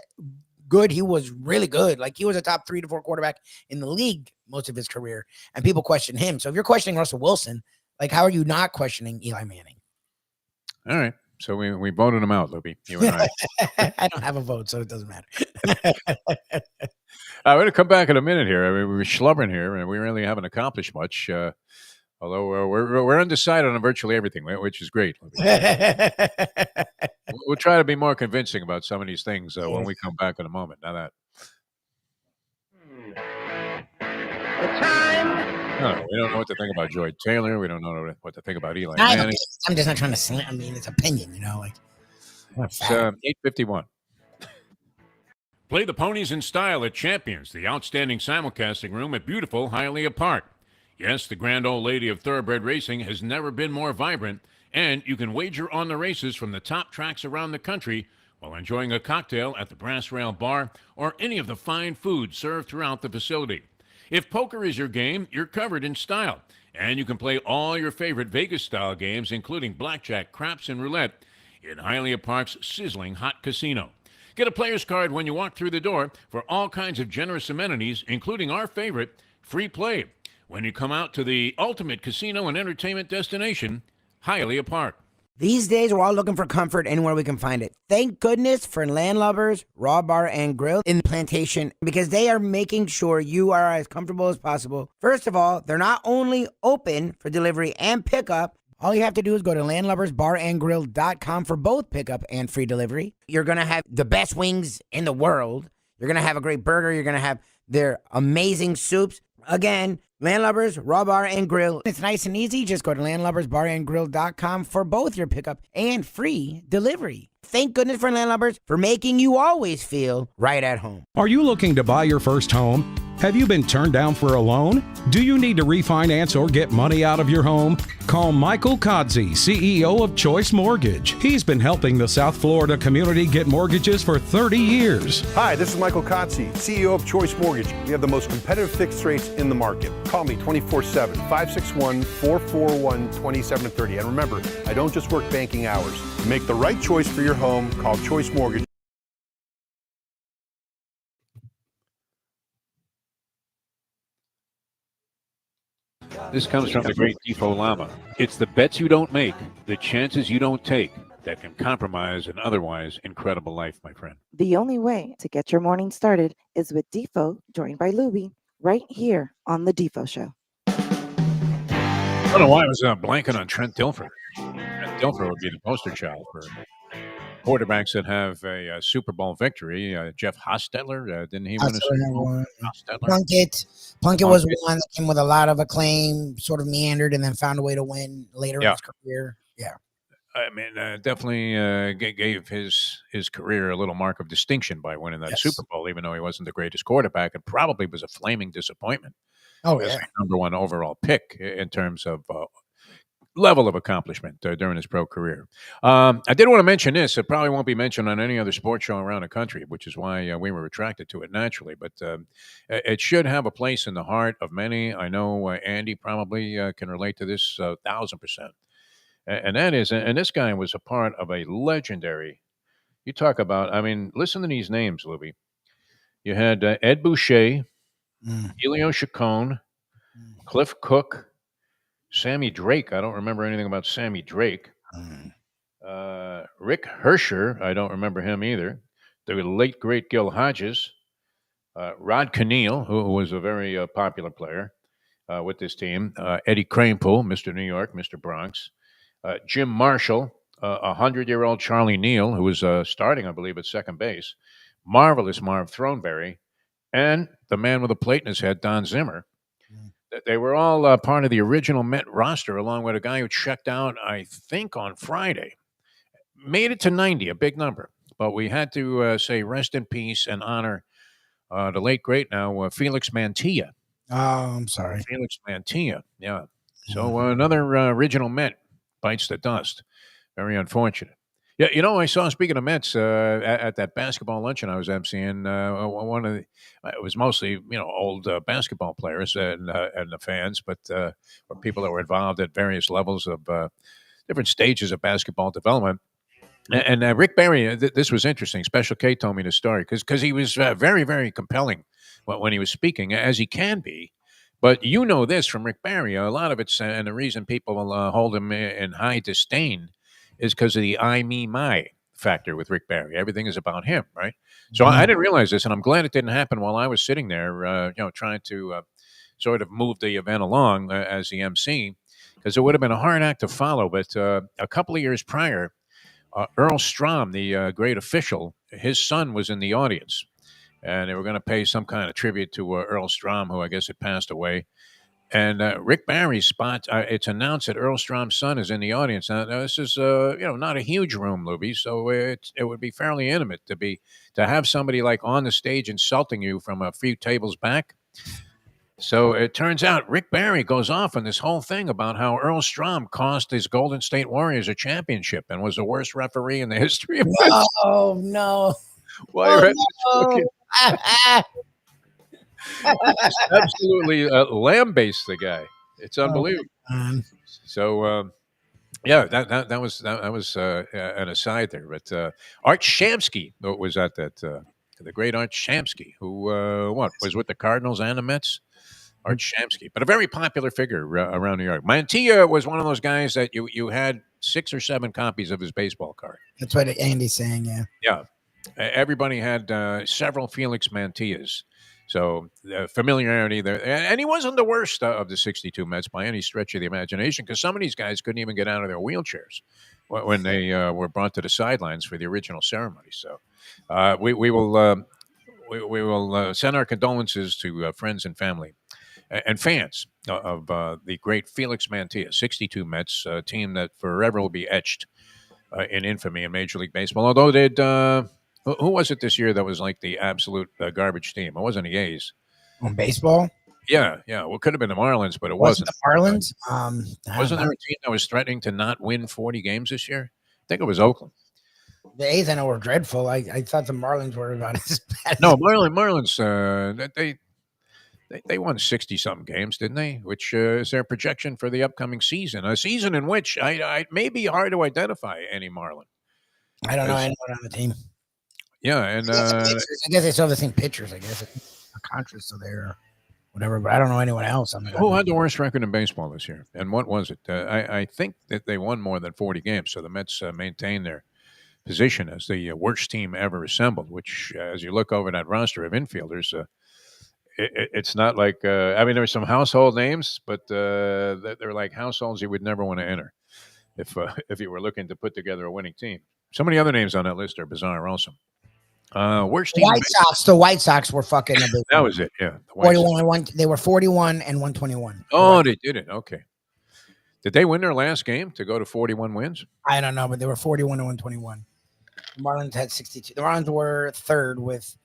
good, he was really good. Like, he was a top 3 to 4 quarterback in the league most of his career, and people question him. So if you're questioning Russell Wilson, like, how are you not questioning Eli Manning? All right. So we voted him out, Lubie. You and I. I don't have a vote, so it doesn't matter. We're going to come back in a minute here. I mean, we're schlubbering here, and we really haven't accomplished much. Although we're undecided on virtually everything, which is great. We'll try to be more convincing about some of these things when we come back in a moment. Now that The time. no, we don't know what to think about Joy Taylor. We don't know what to think about Eli Manning. I'm just not trying to slam. I mean, it's opinion, like. It's 8:51. Play the ponies in style at Champions, the outstanding simulcasting room at beautiful Hialeah Park. Yes, the grand old lady of thoroughbred racing has never been more vibrant, and you can wager on the races from the top tracks around the country while enjoying a cocktail at the Brass Rail Bar or any of the fine food served throughout the facility. If poker is your game, you're covered in style, and you can play all your favorite Vegas-style games, including blackjack, craps, and roulette, in Hialeah Park's sizzling hot casino. Get a player's card when you walk through the door for all kinds of generous amenities, including our favorite, free play when you come out to the ultimate casino and entertainment destination, Hialeah Park. These days, we're all looking for comfort anywhere we can find it. Thank goodness for Landlubbers Raw Bar and Grill in Plantation, because they are making sure you are as comfortable as possible. First of all, they're not only open for delivery and pickup. All you have to do is go to landlubbersbarandgrill.com for both pickup and free delivery. You're going to have the best wings in the world. You're going to have a great burger. You're going to have their amazing soups. Again, Landlubbers, Raw Bar, and Grill. It's nice and easy. Just go to landlubbersbarandgrill.com for both your pickup and free delivery. Thank goodness for Landlubbers for making you always feel right at home. Are you looking to buy your first home? Have you been turned down for a loan? Do you need to refinance or get money out of your home? Call Michael Kodsey, CEO of Choice Mortgage. He's been helping the South Florida community get mortgages for 30 years. Hi, this is Michael Kodsey, CEO of Choice Mortgage. We have the most competitive fixed rates in the market. Call me 24/7, 561-441-2730. And remember, I don't just work banking hours. To make the right choice for your home, call Choice Mortgage. This comes from the great Defo Lama. It's the bets you don't make, the chances you don't take, that can compromise an otherwise incredible life, my friend. The only way to get your morning started is with Defo, joined by Lubie, right here on The Defo Show. I don't know why I was blanking on Trent Dilfer. Trent Dilfer would be the poster child for quarterbacks that have a Super Bowl victory. Jeff Hostetler, didn't he win a Super Bowl? Plunkett was one that came with a lot of acclaim, sort of meandered, and then found a way to win later in his career. Yeah. I mean, definitely gave his career a little mark of distinction by winning that Super Bowl, even though he wasn't the greatest quarterback, and probably was a flaming disappointment. Oh, as yeah. the number one overall pick in terms of level of accomplishment during his pro career. I did want to mention this. It probably won't be mentioned on any other sports show around the country, which is why we were attracted to it naturally. But it should have a place in the heart of many. I know Andy probably can relate to this 1,000%. And that is, and this guy was a part of a legendary, you talk about, I mean, listen to these names, Lubie. You had Ed Boucher, Helio Chacon, Cliff Cook, Sammy Drake. I don't remember anything about Sammy Drake. Rick Hersher. I don't remember him either. The late, great Gil Hodges. Rod Keneal, who was a very popular player with this team. Eddie Kranepool, Mr. New York, Mr. Bronx. Jim Marshall, 100-year-old Charlie Neal, who was starting, I believe, at second base. Marvelous Marv Throneberry. And the man with a plate in his head, Don Zimmer. They were all part of the original Met roster, along with a guy who checked out, I think, on Friday. Made it to 90, a big number. But we had to say rest in peace and honor the late, great now, Felix Mantilla. Oh, I'm sorry. Felix Mantilla, yeah. So another original Met bites the dust. Very unfortunate. Yeah, you know, I saw, speaking of Mets, at that basketball luncheon I was emceeing, one of the, it was mostly, old basketball players and the fans, but or people that were involved at various levels of different stages of basketball development. And Rick Barry, this was interesting. Special K told me the story because he was very, very compelling when he was speaking, as he can be. But you know this from Rick Barry, a lot of it's, and the reason people hold him in high disdain is because of the I, me, my factor with Rick Barry. Everything is about him, right? So I didn't realize this, and I'm glad it didn't happen while I was sitting there, trying to sort of move the event along as the MC, because it would have been a hard act to follow. But a couple of years prior, Earl Strom, the great official, his son was in the audience, and they were going to pay some kind of tribute to Earl Strom, who I guess had passed away. And Rick Barry's spot, it's announced that Earl Strom's son is in the audience. Now this is, not a huge room, Lubie, so it would be fairly intimate to have somebody like on the stage insulting you from a few tables back. So it turns out Rick Barry goes off on this whole thing about how Earl Strom cost his Golden State Warriors a championship and was the worst referee in the history of Oh, no. Why absolutely lambaste the guy. It's unbelievable. So that was an aside there. But Art Shamsky was at that. The great Art Shamsky, who was with the Cardinals and the Mets. Art Shamsky, but a very popular figure around New York. Mantilla was one of those guys that you had 6 or 7 copies of his baseball card. That's what Andy's saying. Yeah. Yeah. Everybody had several Felix Mantillas. So familiarity there. And he wasn't the worst of the 62 Mets by any stretch of the imagination, because some of these guys couldn't even get out of their wheelchairs when they were brought to the sidelines for the original ceremony. So we will send our condolences to friends and family and fans of the great Felix Mantilla, 62 Mets, a team that forever will be etched in infamy in Major League Baseball. Although they'd who was it this year that was like the absolute garbage team? It wasn't the A's. On baseball? Yeah. Well, it could have been the Marlins, but it wasn't. wasn't. The Marlins? Wasn't there a team that was threatening to not win 40 games this year? I think it was Oakland. The A's, I know, were dreadful. I thought the Marlins were about as bad. No, Marlins, they won 60-something games, didn't they? Which is their projection for the upcoming season. A season in which I may be hard to identify any Marlin. I don't know anyone on the team. Yeah, and I guess they still have the same pitchers. I guess Contra's still there, or whatever. But I don't know anyone else. Who had the worst record in baseball this year, and what was it? I think that they won more than 40 games, so the Mets maintained their position as the worst team ever assembled. Which, as you look over that roster of infielders, it's not like I mean, there were some household names, but they're like households you would never want to enter if you were looking to put together a winning team. So many other names on that list are bizarre also. Worst team. The White Sox were fucking. That was it. Yeah, 41 and 1. They were 41 and 121. Oh, they did it. Okay. Did they win their last game to go to 41 wins? I don't know, but they were 41 and 121. The Marlins had 62. The Marlins were third with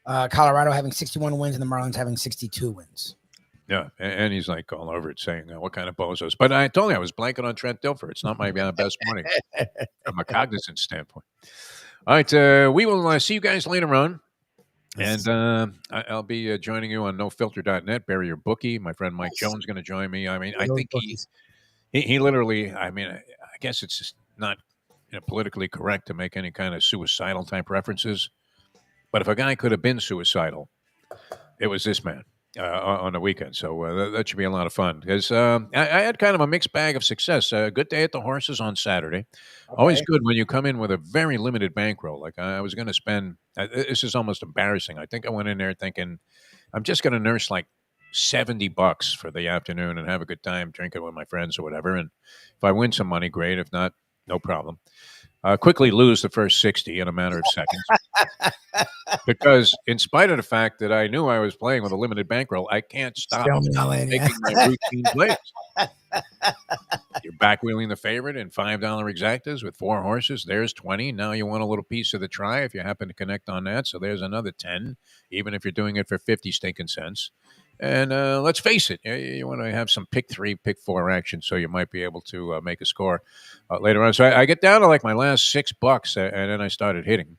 Colorado having 61 wins and the Marlins having 62 wins. Yeah, and he's like all over it saying, what kind of bozos? But I told you I was blanking on Trent Dilfer. It's not my best morning from a cognizant standpoint. All right, we will see you guys later on. And I'll be joining you on nofilter.net, Bury Your Bookie. My friend Mike Jones is going to join me. I mean, I think he literally, I mean, I guess it's just not politically correct to make any kind of suicidal type references. But if a guy could have been suicidal, it was this man on the weekend. So that should be a lot of fun because I had kind of a mixed bag of success. A good day at the horses on Saturday. Okay. Always good when you come in with a very limited bankroll. Like I was going to spend, this is almost embarrassing. I think I went in there thinking I'm just going to nurse like $70 for the afternoon and have a good time drinking with my friends or whatever. And if I win some money, great. If not, no problem. Quickly lose the first 60 in a matter of seconds. Because in spite of the fact that I knew I was playing with a limited bankroll, I can't stop making my routine plays. You're backwheeling the favorite in $5 exactas with 4 horses. There's 20. Now you want a little piece of the try if you happen to connect on that. So there's another 10, even if you're doing it for 50 stinking cents. And let's face it, you want to have some pick 3, pick 4 action, so you might be able to make a score later on. So I get down to like my last $6, and then I started hitting.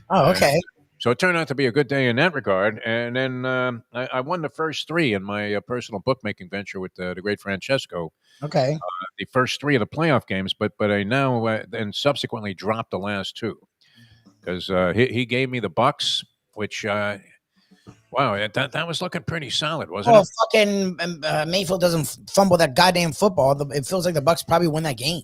Oh, okay. So it turned out to be a good day in that regard. And then I won the first 3 in my personal bookmaking venture with the great Francesco. Okay. The first 3 of the playoff games, but I now then subsequently dropped the last 2 because he gave me the Bucks, which. Wow, that was looking pretty solid, wasn't it? Fucking Mayfield doesn't fumble that goddamn football. It feels like the Bucks probably won that game.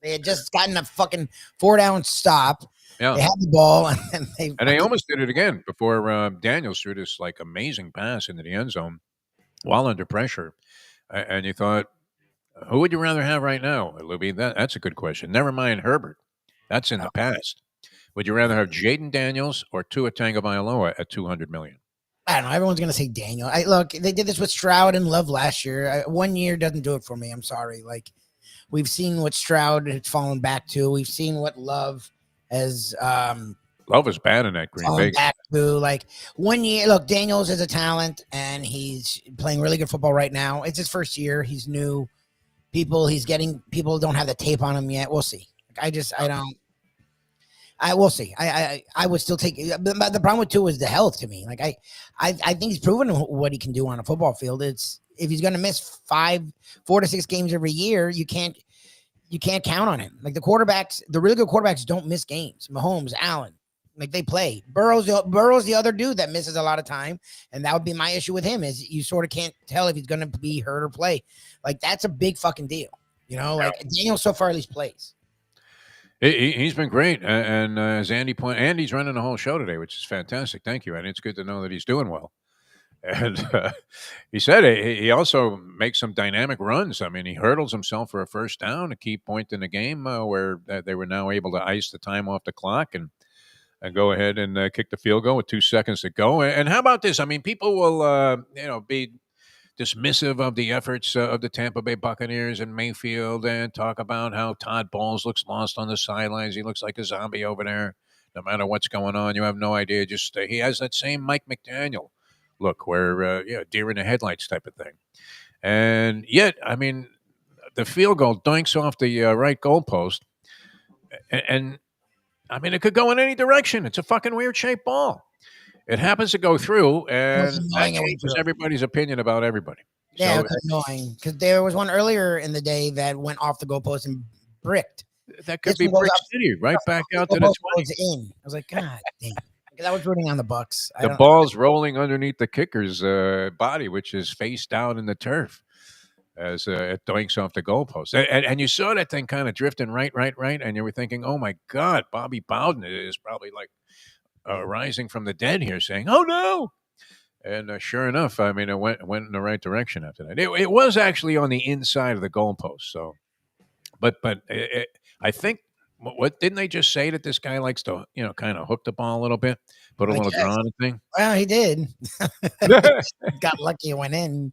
They had just gotten a fucking 4-down stop. Yeah. They had the ball, and they almost did it again before Daniels threw this like amazing pass into the end zone while under pressure. And you thought, who would you rather have right now, Lubie? That's a good question. Never mind Herbert. That's in the past. Would you rather have Jaden Daniels or Tua Tagovailoa at $200 million? I don't know. Everyone's going to say Daniel. Look, they did this with Stroud and Love last year. 1 year doesn't do it for me. I'm sorry. Like, we've seen what Stroud has fallen back to. We've seen what Love has. Love is bad in that Green Bay. Back to, like, 1 year. Look, Daniels is a talent, and he's playing really good football right now. It's his first year. He's new. People don't have the tape on him yet. We'll see. Will see. I would still take it. The problem with Tua is the health to me. Like I think he's proven what he can do on a football field. It's if he's going to miss 4 to 6 games every year, you can't count on him. Like the really good quarterbacks don't miss games. Mahomes, Allen, Like they play. Burrow's the other dude that misses a lot of time, and that would be my issue with him is you sort of can't tell if he's going to be hurt or play. Like that's a big fucking deal. Like Daniel so far at least plays. He's been great, and as Andy pointed, Andy's running the whole show today, which is fantastic. Thank you, Andy. It's good to know that he's doing well. And he said he also makes some dynamic runs. I mean, he hurdles himself for a first down, a key point in the game where they were now able to ice the time off the clock and go ahead and kick the field goal with 2 seconds to go. And how about this? I mean, people will be dismissive of the efforts of the Tampa Bay Buccaneers and Mayfield and talk about how Todd Bowles looks lost on the sidelines. He looks like a zombie over there. No matter what's going on, you have no idea. Just he has that same Mike McDaniel look where, deer in the headlights type of thing. And yet, I mean, the field goal dunks off the right goalpost. And I mean, it could go in any direction. It's a fucking weird shaped ball. It happens to go through, and that changes everybody's opinion about everybody. Yeah, so, it's annoying because there was one earlier in the day that went off the goalpost and bricked. That could be Brick City, right back out to the 20. In. I was like, God damn. Because I was rooting on the Bucks. The ball's rolling underneath the kicker's body, which is face down in the turf as it doinks off the goalpost. And you saw that thing kind of drifting right, and you were thinking, oh, my God, Bobby Bowden is probably like rising from the dead here saying, oh, no. And sure enough, I mean, it went in the right direction after that. It was actually on the inside of the goalpost. So, but I think, what didn't they just say that this guy likes to, kind of hook the ball a little bit, put a little draw on the thing? Well, he did. Got lucky and went in.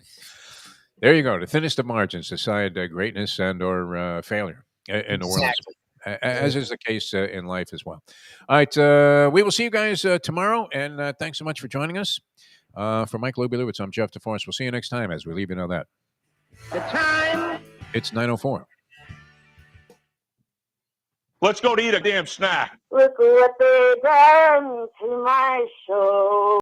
There you go. The thinnest of margins decide greatness and or failure in the world, as is the case in life as well. All right, we will see you guys tomorrow, and thanks so much for joining us. For Mike Lubie, I'm Jeff DeForest. We'll see you next time as we leave you know that. The time. It's 9:04. Let's go to eat a damn snack. Look what they done to my show.